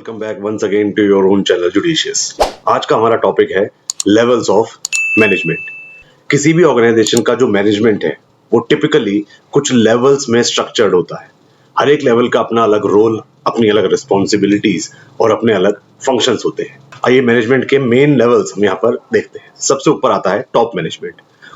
Welcome back once again to your own channel Judicious. आज का हमारा टॉपिक है लेवल्स ऑफ मैनेजमेंट। किसी भी ऑर्गेनाइजेशन का जो मैनेजमेंट है वो टिपिकली कुछ लेवल्स में स्ट्रक्चर्ड होता है। हर एक लेवल का अपना अलग रोल, अपनी अलग रिस्पॉन्सिबिलिटीज और अपने अलग फंक्शंस होते हैं। आइए मैनेजमेंट के मेन लेवल्स हम यहाँ पर देखते हैं। सबसे ऊपर आता है टॉप मैनेजमेंट,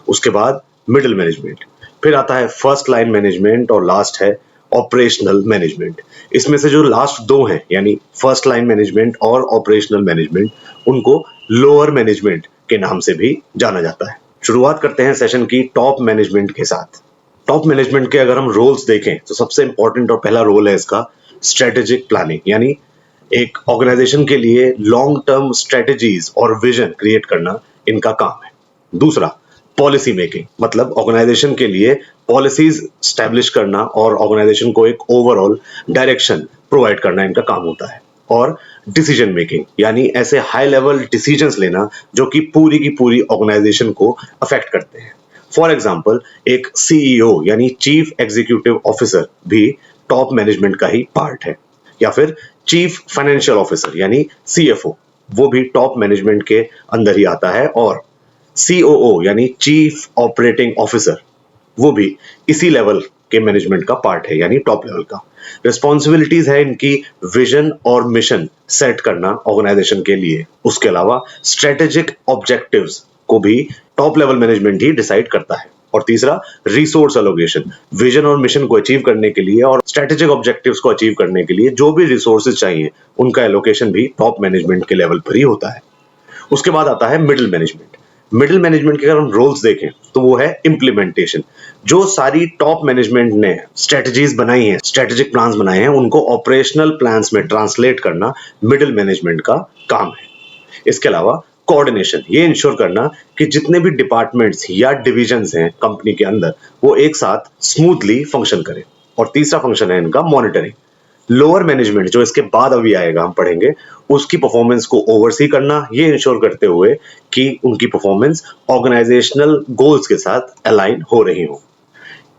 उसके बाद मिडिल मैनेजमेंट, फिर आता है फर्स्ट लाइन मैनेजमेंट और लास्ट है ऑपरेशनल मैनेजमेंट। इसमें से जो लास्ट दो हैं यानी फर्स्ट लाइन मैनेजमेंट और ऑपरेशनल मैनेजमेंट, उनको लोअर मैनेजमेंट के नाम से भी जाना जाता है। शुरुआत करते हैं सेशन की टॉप मैनेजमेंट के साथ। टॉप मैनेजमेंट के अगर हम रोल्स देखें तो सबसे इंपॉर्टेंट और पहला रोल है इसका स्ट्रेटेजिक प्लानिंग, यानी एक ऑर्गेनाइजेशन के लिए लॉन्ग टर्म स्ट्रेटेजीज और विजन क्रिएट करना इनका काम है। दूसरा पॉलिसी मेकिंग, मतलब ऑर्गेनाइजेशन के लिए पॉलिसीज स्टैब्लिश करना और ऑर्गेनाइजेशन को एक ओवरऑल डायरेक्शन प्रोवाइड करना इनका काम होता है। और डिसीजन मेकिंग, यानी ऐसे हाई लेवल डिसीजंस लेना जो कि पूरी की पूरी ऑर्गेनाइजेशन को अफेक्ट करते हैं। फॉर एग्जाम्पल एक सीईओ यानी चीफ एग्जीक्यूटिव ऑफिसर भी टॉप मैनेजमेंट का ही पार्ट है, या फिर चीफ फाइनेंशियल ऑफिसर यानी सीएफओ, वो भी टॉप मैनेजमेंट के अंदर ही आता है। और सीओओ यानी चीफ ऑपरेटिंग ऑफिसर, वो भी इसी लेवल के मैनेजमेंट का पार्ट है, यानी टॉप लेवल का। रिस्पॉन्सिबिलिटीज है इनकी विजन और मिशन सेट करना ऑर्गेनाइजेशन के लिए। उसके अलावा स्ट्रेटेजिक ऑब्जेक्टिव्स को भी टॉप लेवल मैनेजमेंट ही डिसाइड करता है। और तीसरा रिसोर्स एलोकेशन, विजन और मिशन को अचीव करने के लिए और स्ट्रेटेजिक ऑब्जेक्टिव्स को अचीव करने के लिए जो भी रिसोर्सेज चाहिए उनका एलोकेशन भी टॉप मैनेजमेंट के लेवल पर ही होता है। उसके बाद आता है मिडिल मैनेजमेंट। मिडिल मैनेजमेंट के अगर हम रोल्स देखें तो वो है इम्प्लीमेंटेशन। जो सारी टॉप मैनेजमेंट ने स्ट्रेटजीज बनाई हैं, स्ट्रेटेजिक प्लान्स बनाए हैं, उनको ऑपरेशनल प्लान्स में ट्रांसलेट करना मिडिल मैनेजमेंट का काम है। इसके अलावा कोऑर्डिनेशन, ये इंश्योर करना कि जितने भी डिपार्टमेंट्स या डिविजन्स हैं कंपनी के अंदर वो एक साथ स्मूथली फंक्शन करें। और तीसरा फंक्शन है इनका मॉनिटरिंग। लोअर मैनेजमेंट जो इसके बाद अभी आएगा, हम पढ़ेंगे, उसकी परफॉर्मेंस को ओवरसी करना, ये इंश्योर करते हुए कि उनकी परफॉर्मेंस ऑर्गेनाइजेशनल गोल्स के साथ अलाइन हो रही हो।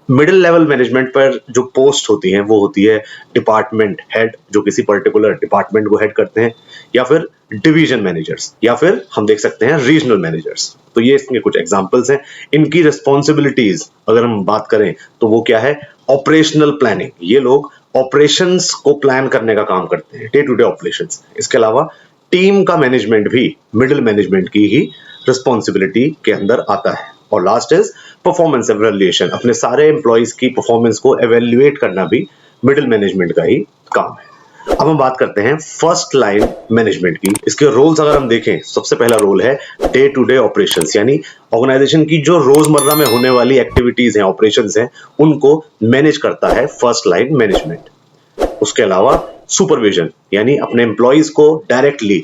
मिडिल लेवल मैनेजमेंट पर जो पोस्ट होती हैं वो होती है डिपार्टमेंट हेड, जो किसी पर्टिकुलर डिपार्टमेंट को हेड करते हैं, या फिर डिवीजन मैनेजर्स, या फिर हम देख सकते हैं रीजनल मैनेजर्स। तो ये इसके कुछ एग्जांपल्स हैं। इनकी रिस्पॉन्सिबिलिटीज अगर हम बात करें तो वो क्या है, ऑपरेशनल प्लानिंग, ये लोग ऑपरेशंस को प्लान करने का काम करते हैं, डे टू डे ऑपरेशंस। इसके अलावा टीम का मैनेजमेंट भी मिडिल मैनेजमेंट की ही रिस्पॉन्सिबिलिटी के अंदर आता है। और लास्ट इज परफॉर्मेंस एवेल्युएशन, अपने सारे एम्प्लॉइज की परफॉर्मेंस को एवेल्युएट करना भी मिडिल मैनेजमेंट का ही काम है। अब हम बात करते हैं फर्स्ट लाइन मैनेजमेंट की। इसके रोल्स अगर हम देखें, सबसे पहला रोल है डे टू डे ऑपरेशंस, यानी ऑर्गेनाइजेशन की जो रोजमर्रा में होने वाली एक्टिविटीज हैं, ऑपरेशंस हैं, उनको मैनेज करता है फर्स्ट लाइन मैनेजमेंट। उसके अलावा सुपरविजन, यानी अपने एम्प्लॉइज को डायरेक्टली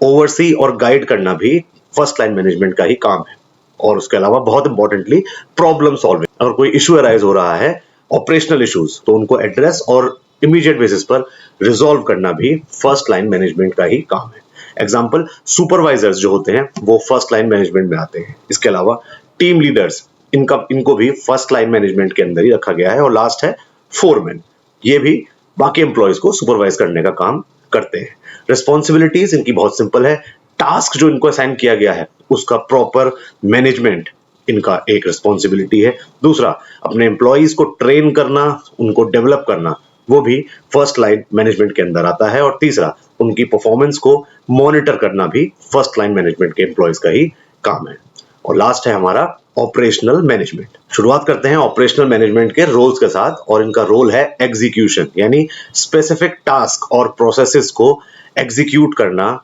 ओवरसी और गाइड करना भी फर्स्ट लाइन मैनेजमेंट का ही काम है। और उसके अलावा बहुत इंपॉर्टेंटली प्रॉब्लम सॉल्विंग, अगर कोई इशू अराइज हो रहा है, ऑपरेशनल इश्यूज, तो उनको एड्रेस और इमीडिएट बेसिस पर रिजॉल्व करना भी फर्स्ट लाइन मैनेजमेंट का ही काम है। एग्जांपल, सुपरवाइजर्स जो होते हैं वो फर्स्ट लाइन मैनेजमेंट में आते हैं। इसके अलावा टीम लीडर्स, इनको भी फर्स्ट लाइन मैनेजमेंट के अंदर ही रखा गया है। और लास्ट है फोरमैन, ये भी बाकी एम्प्लॉयज को सुपरवाइज करने का काम करते हैं। रिस्पॉन्सिबिलिटीज इनकी बहुत सिंपल है। टास्क जो इनको असाइन किया गया है उसका प्रॉपर मैनेजमेंट इनका एक रिस्पॉन्सिबिलिटी है। दूसरा, अपने एम्प्लॉयज को ट्रेन करना, उनको डेवलप करना, वो भी फर्स्ट लाइन मैनेजमेंट के अंदर आता है। और तीसरा, उनकी परफॉर्मेंस को मॉनिटर करना भी फर्स्ट लाइन मैनेजमेंट के एम्प्लॉयज का ही काम है। और लास्ट है हमारा ऑपरेशनल मैनेजमेंट। शुरुआत करते हैं ऑपरेशनल मैनेजमेंट के रोल्स के साथ। और इनका रोल है एग्जीक्यूशन, यानी स्पेसिफिक टास्क और प्रोसेसेस को एग्जीक्यूट करना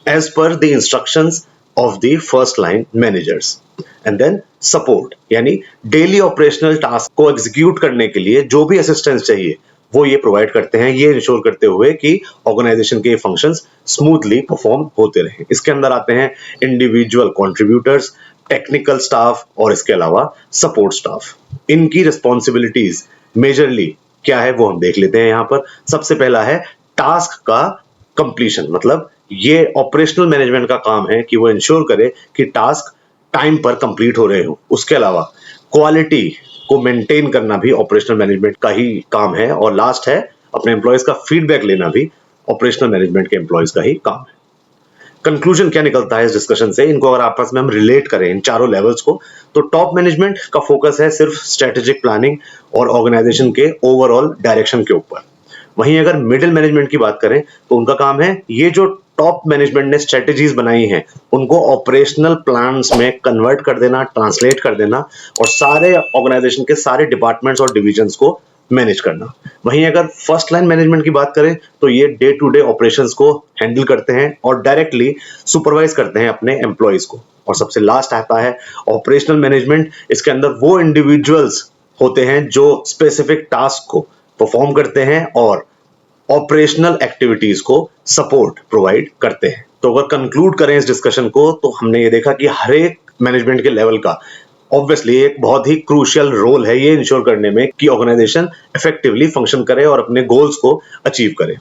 as per the instructions of the first line managers. And then support, यानी डेली ऑपरेशनल टास्क को एग्जीक्यूट करने के लिए जो भी असिस्टेंस चाहिए वो ये प्रोवाइड करते हैं, ये इंश्योर करते हुए कि ऑर्गेनाइजेशन के फंक्शंस स्मूथली परफॉर्म होते रहे। इसके अंदर आते हैं इंडिविजुअल कंट्रीब्यूटर्स, टेक्निकल स्टाफ और इसके अलावा सपोर्ट स्टाफ। इनकी रिस्पॉन्सिबिलिटीज मेजरली क्या है वो हम देख लेते हैं यहाँ पर। सबसे पहला है टास्क का कंप्लीशन, मतलब ये ऑपरेशनल मैनेजमेंट का काम है कि वो इंश्योर करे कि टास्क टाइम पर कंप्लीट हो रहे हो। उसके अलावा क्वालिटी को मेंटेन करना भी ऑपरेशनल मैनेजमेंट का ही काम है। और लास्ट है अपने एम्प्लॉयज का फीडबैक लेना भी ऑपरेशनल मैनेजमेंट के एम्प्लॉयज का ही काम है। कंक्लूजन क्या निकलता है इस डिस्कशन से, इनको अगर आपस में हम रिलेट करें इन चारों लेवल्स को, तो टॉप मैनेजमेंट का फोकस है सिर्फ स्ट्रेटेजिक प्लानिंग और ऑर्गेनाइजेशन के ओवरऑल डायरेक्शन के ऊपर। वहीं अगर मिडिल मैनेजमेंट की बात करें तो उनका काम है ये जो टॉप मैनेजमेंट ने स्ट्रेटेजीज बनाई हैं उनको ऑपरेशनल प्लान्स में कन्वर्ट कर देना, ट्रांसलेट कर देना और सारे ऑर्गेनाइजेशन के सारे डिपार्टमेंट्स और डिविजन्स को मैनेज करना। वहीं अगर फर्स्ट लाइन मैनेजमेंट की बात करें तो ये डे टू डे ऑपरेशंस को हैंडल करते हैं और डायरेक्टली सुपरवाइज करते हैं अपने एम्प्लॉयज को। और सबसे लास्ट आता है ऑपरेशनल मैनेजमेंट। इसके अंदर वो इंडिविजुअल्स होते हैं जो स्पेसिफिक टास्क को परफॉर्म करते हैं और ऑपरेशनल एक्टिविटीज को सपोर्ट प्रोवाइड करते हैं। तो अगर कंक्लूड करें इस डिस्कशन को तो हमने ये देखा कि हर एक मैनेजमेंट के लेवल का ऑब्वियसली एक बहुत ही क्रूशियल रोल है ये इंश्योर करने में कि ऑर्गेनाइजेशन इफेक्टिवली फंक्शन करे और अपने गोल्स को अचीव करे।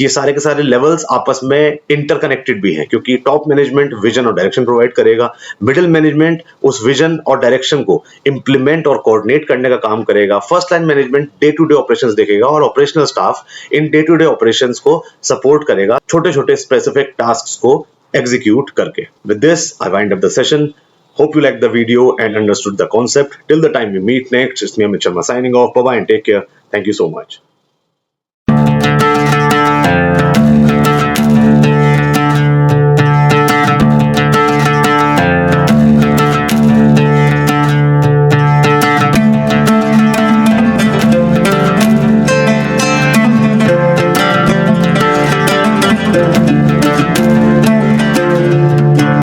ये सारे के सारे लेवल्स आपस में इंटरकनेक्टेड भी हैं क्योंकि टॉप मैनेजमेंट विजन और डायरेक्शन प्रोवाइड करेगा, मिडिल मैनेजमेंट उस विजन और डायरेक्शन को इंप्लीमेंट और कोऑर्डिनेट करने का काम करेगा, first line management day to day operations देखेगा और operational staff in day to day operations को सपोर्ट करेगा छोटे छोटे स्पेसिफिक टास्क्स को एग्जीक्यूट करके। With this I wind up the session. Hope you liked the video and understood the concept. Till the time we meet next, it's me Amit Sharma signing off. Bye bye and take care. Thank you so much.